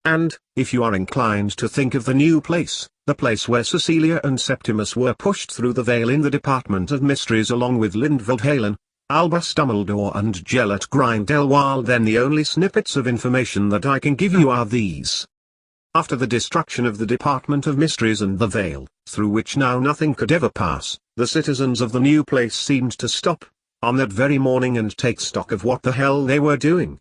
And, if you are inclined to think of the new place, the place where Cecilia and Septimus were pushed through the veil in the Department of Mysteries along with Lindveld Halen, Albus Dumbledore and Gellert Grindelwald, then the only snippets of information that I can give you are these. After the destruction of the Department of Mysteries and the veil, through which now nothing could ever pass, the citizens of the new place seemed to stop, on that very morning, and take stock of what the hell they were doing.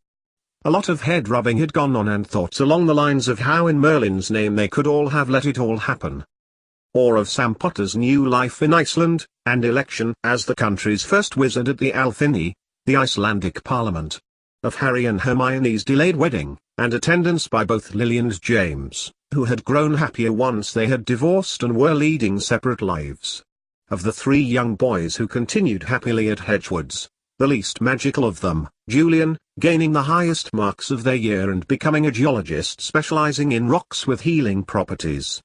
A lot of head-rubbing had gone on and thoughts along the lines of how in Merlin's name they could all have let it all happen. Or of Sam Potter's new life in Iceland, and election as the country's first wizard at the Althing, the Icelandic parliament. Of Harry and Hermione's delayed wedding, and attendance by both Lily and James, who had grown happier once they had divorced and were leading separate lives. Of the 3 young boys who continued happily at Hedgewoods, the least magical of them, Julian, gaining the highest marks of their year and becoming a geologist specializing in rocks with healing properties.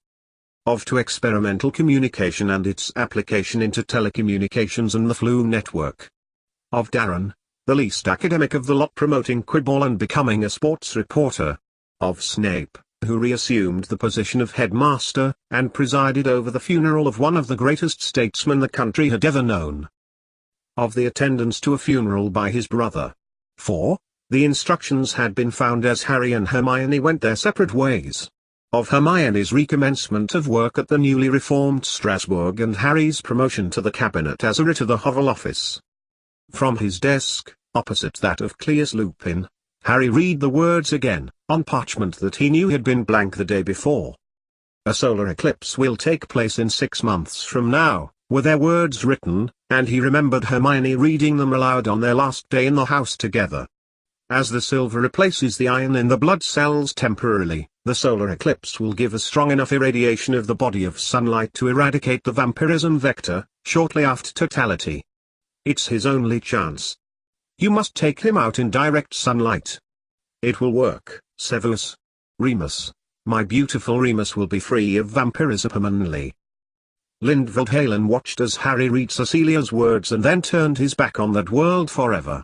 Of to experimental communication and its application into telecommunications and the flu network. Of Darren, the least academic of the lot, promoting Quiddball and becoming a sports reporter. Of Snape, who reassumed the position of headmaster, and presided over the funeral of one of the greatest statesmen the country had ever known. Of the attendance to a funeral by his brother. For, the instructions had been found as Harry and Hermione went their separate ways. Of Hermione's recommencement of work at the newly reformed Strasbourg and Harry's promotion to the cabinet as a writ of the Hovel Office. From his desk, opposite that of Cleus Lupin, Harry read the words again, on parchment that he knew had been blank the day before. A solar eclipse will take place in 6 months from now, were their words written, and he remembered Hermione reading them aloud on their last day in the house together. As the silver replaces the iron in the blood cells temporarily, the solar eclipse will give a strong enough irradiation of the body of sunlight to eradicate the vampirism vector, shortly after totality. It's his only chance. You must take him out in direct sunlight. It will work, Severus. Remus. My beautiful Remus will be free of vampirism permanently. Lindveld Halen watched as Harry read Cecilia's words and then turned his back on that world forever.